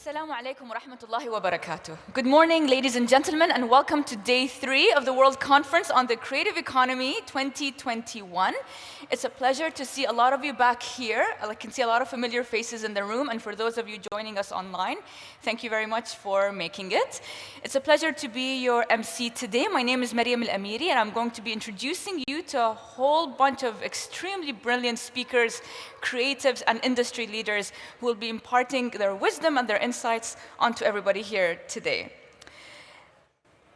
Assalamu alaikum wa rahmatullahi wa barakatuh. Good morning, ladies and gentlemen, and welcome to day 3 of the World Conference on the Creative Economy 2021. It's a pleasure to see a lot of you back here. I can see a lot of familiar faces in the room, and for those of you joining us online, thank you very much for making it. It's a pleasure to be your MC today. My name is Maryam Al-Amiri, and I'm going to be introducing you to a whole bunch of extremely brilliant speakers, creatives, and industry leaders who will be imparting their wisdom and their insights onto everybody here today.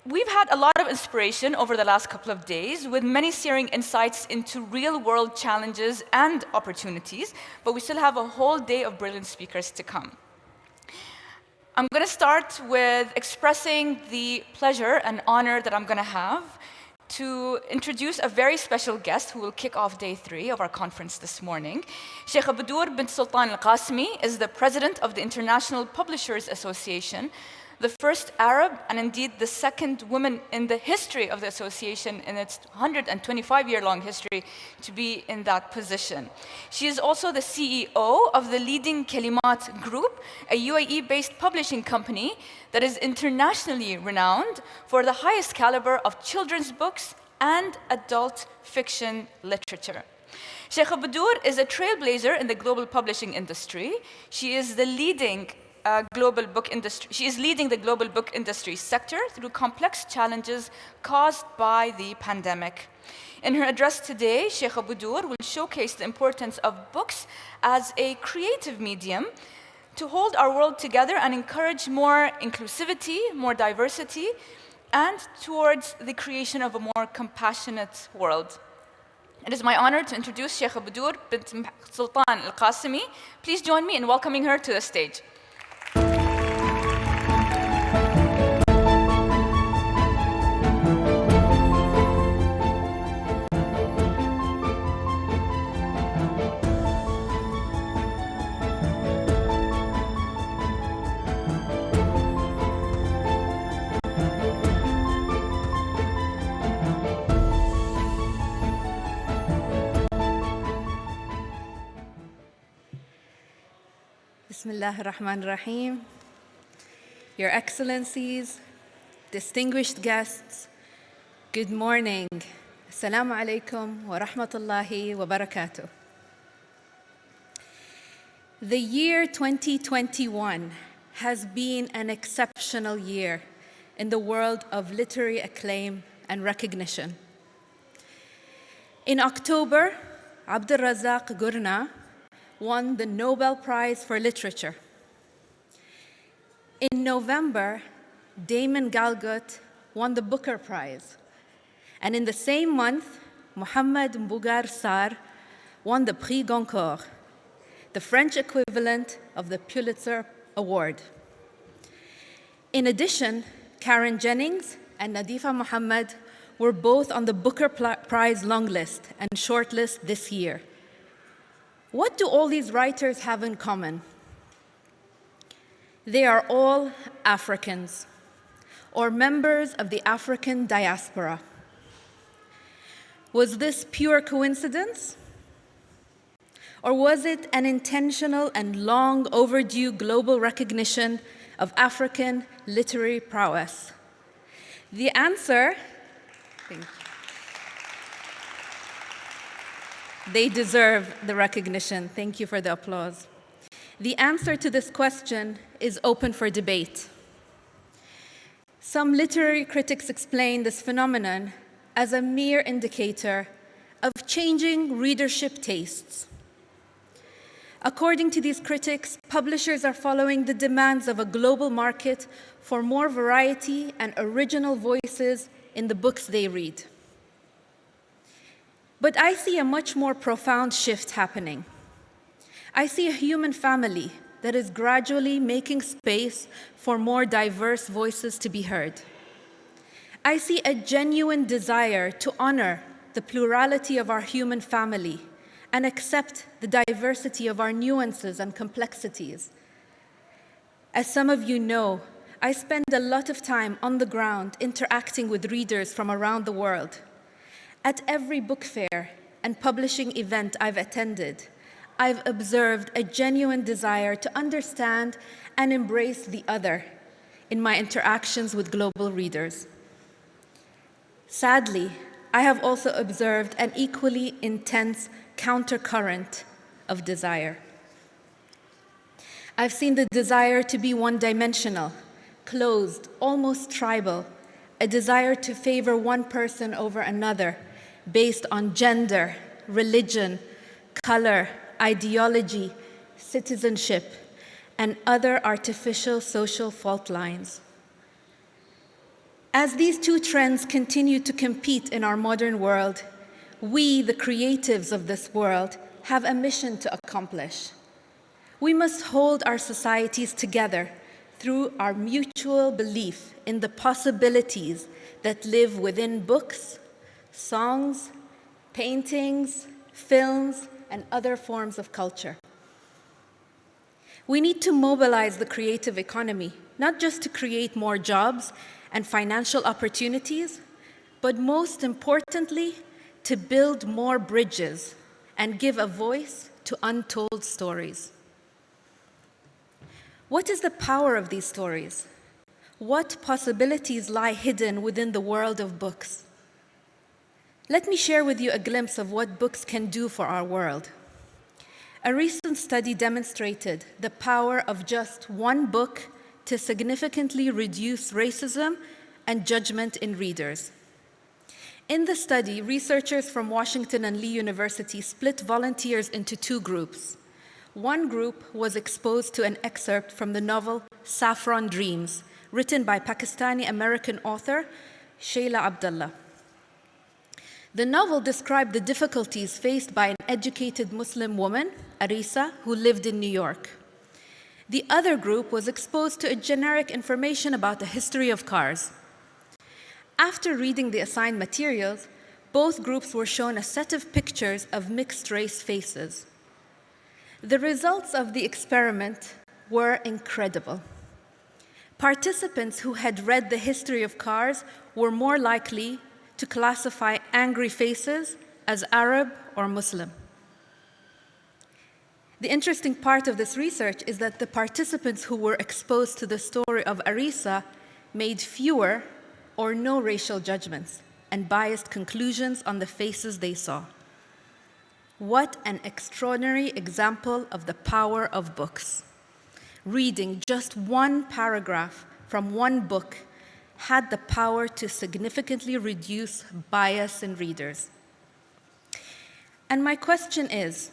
We've had a lot of inspiration over the last couple of days with many sharing insights into real-world challenges and opportunities, but we still have a whole day of brilliant speakers to come. I'm going to start with expressing the pleasure and honor that I'm going to have to introduce a very special guest who will kick off day 3 of our conference this morning. Sheikha Bodour bint Sultan Al Qasimi is the president of the International Publishers Association, the first Arab and indeed the second woman in the history of the association in its 125-year-long history to be in that position. She is also the CEO of the leading Kalimat group, a UAE-based publishing company that is internationally renowned for the highest caliber of children's books and adult fiction literature. Sheikha Bodour is a trailblazer in the global publishing industry. She is leading the global book industry sector through complex challenges caused by the pandemic. In her address today, Sheikha Bodour will showcase the importance of books as a creative medium to hold our world together and encourage more inclusivity, more diversity, and towards the creation of a more compassionate world. It is my honor to introduce Sheikha Bodour bint Sultan Al Qasimi. Please join me in welcoming her to the stage. Bismillah ar-Rahman ar-Rahim. Your Excellencies, distinguished guests, good morning. Assalamu alaikum wa rahmatullahi wa barakatuh. The year 2021 has been an exceptional year in the world of literary acclaim and recognition. In October, Abdul Razak Gurna won the Nobel Prize for Literature. In November, Damon Galgut won the Booker Prize. And in the same month, Mohamed Mbougar Sarr won the Prix Goncourt, the French equivalent of the Pulitzer Award. In addition, Karen Jennings and Nadifa Mohammed were both on the Booker Prize longlist and shortlist this year. What do all these writers have in common? They are all Africans or members of the African diaspora. Was this pure coincidence? Or was it an intentional and long overdue global recognition of African literary prowess? The answer, thank you. They deserve the recognition. Thank you for the applause. The answer to this question is open for debate. Some literary critics explain this phenomenon as a mere indicator of changing readership tastes. According to these critics, publishers are following the demands of a global market for more variety and original voices in the books they read. But I see a much more profound shift happening. I see a human family that is gradually making space for more diverse voices to be heard. I see a genuine desire to honor the plurality of our human family and accept the diversity of our nuances and complexities. As some of you know, I spend a lot of time on the ground interacting with readers from around the world. At every book fair and publishing event I've attended, I've observed a genuine desire to understand and embrace the other in my interactions with global readers. Sadly, I have also observed an equally intense countercurrent of desire. I've seen the desire to be one-dimensional, closed, almost tribal, a desire to favor one person over another based on gender, religion, color, ideology, citizenship, and other artificial social fault lines. As these two trends continue to compete in our modern world, we, the creatives of this world, have a mission to accomplish. We must hold our societies together through our mutual belief in the possibilities that live within books, songs, paintings, films, and other forms of culture. We need to mobilize the creative economy, not just to create more jobs and financial opportunities, but most importantly, to build more bridges and give a voice to untold stories. What is the power of these stories? What possibilities lie hidden within the world of books? Let me share with you a glimpse of what books can do for our world. A recent study demonstrated the power of just one book to significantly reduce racism and judgment in readers. In the study, researchers from Washington and Lee University split volunteers into two groups. One group was exposed to an excerpt from the novel Saffron Dreams, written by Pakistani-American author Sheikha Abdullah. The novel described the difficulties faced by an educated Muslim woman, Rئيسة, who lived in New York. The other group was exposed to generic information about the history of cars. After reading the assigned materials, both groups were shown a set of pictures of mixed-race faces. The results of the experiment were incredible. Participants who had read the history of cars were more likely to classify angry faces as Arab or Muslim. The interesting part of this research is that the participants who were exposed to the story of Rئيسة made fewer or no racial judgments and biased conclusions on the faces they saw. What an extraordinary example of the power of books. Reading just one paragraph from one book had the power to significantly reduce bias in readers. And my question is,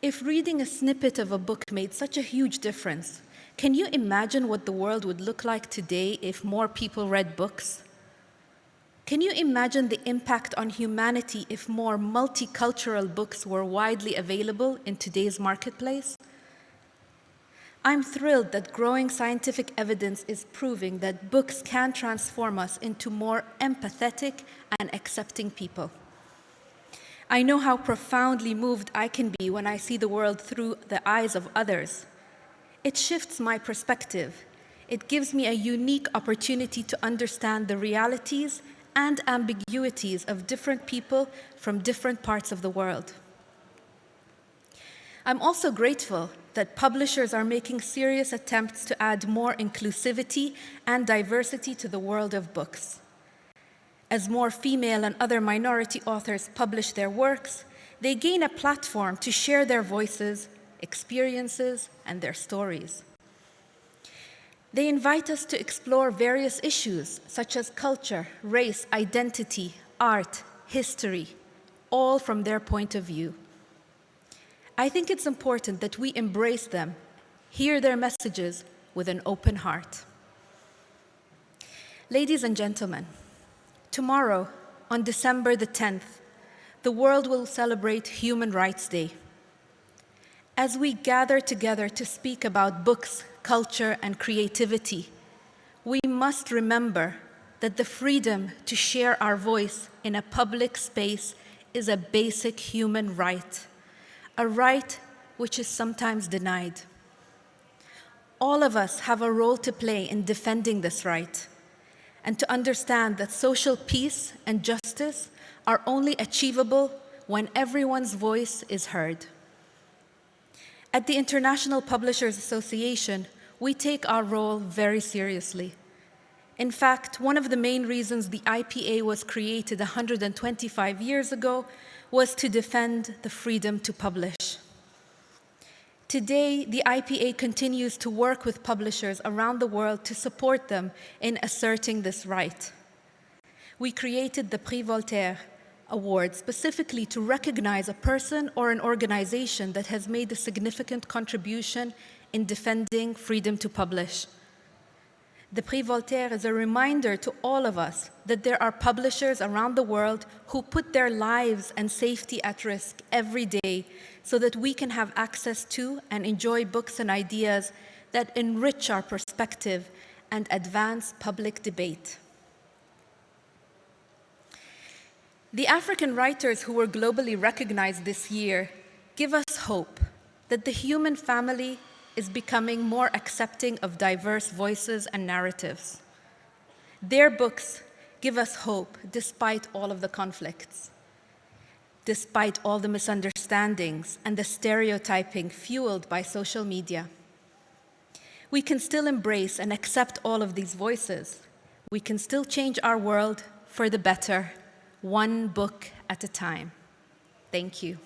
if reading a snippet of a book made such a huge difference, can you imagine what the world would look like today if more people read books? Can you imagine the impact on humanity if more multicultural books were widely available in today's marketplace? I'm thrilled that growing scientific evidence is proving that books can transform us into more empathetic and accepting people. I know how profoundly moved I can be when I see the world through the eyes of others. It shifts my perspective. It gives me a unique opportunity to understand the realities and ambiguities of different people from different parts of the world. I'm also grateful that publishers are making serious attempts to add more inclusivity and diversity to the world of books. As more female and other minority authors publish their works, they gain a platform to share their voices, experiences, and their stories. They invite us to explore various issues such as culture, race, identity, art, history, all from their point of view. I think it's important that we embrace them, hear their messages with an open heart. Ladies and gentlemen, tomorrow, on December the 10th, the world will celebrate Human Rights Day. As we gather together to speak about books, culture, and creativity, we must remember that the freedom to share our voice in a public space is a basic human right, a right which is sometimes denied. All of us have a role to play in defending this right, and to understand that social peace and justice are only achievable when everyone's voice is heard. At the International Publishers Association, we take our role very seriously. In fact, one of the main reasons the IPA was created 125 years ago was to defend the freedom to publish. Today, the IPA continues to work with publishers around the world to support them in asserting this right. We created the Prix Voltaire Award specifically to recognize a person or an organization that has made a significant contribution in defending freedom to publish. The Prix Voltaire is a reminder to all of us that there are publishers around the world who put their lives and safety at risk every day so that we can have access to and enjoy books and ideas that enrich our perspective and advance public debate. The African writers who were globally recognized this year give us hope that the human family is becoming more accepting of diverse voices and narratives. Their books give us hope despite all of the conflicts, despite all the misunderstandings and the stereotyping fueled by social media. We can still embrace and accept all of these voices. We can still change our world for the better, one book at a time. Thank you.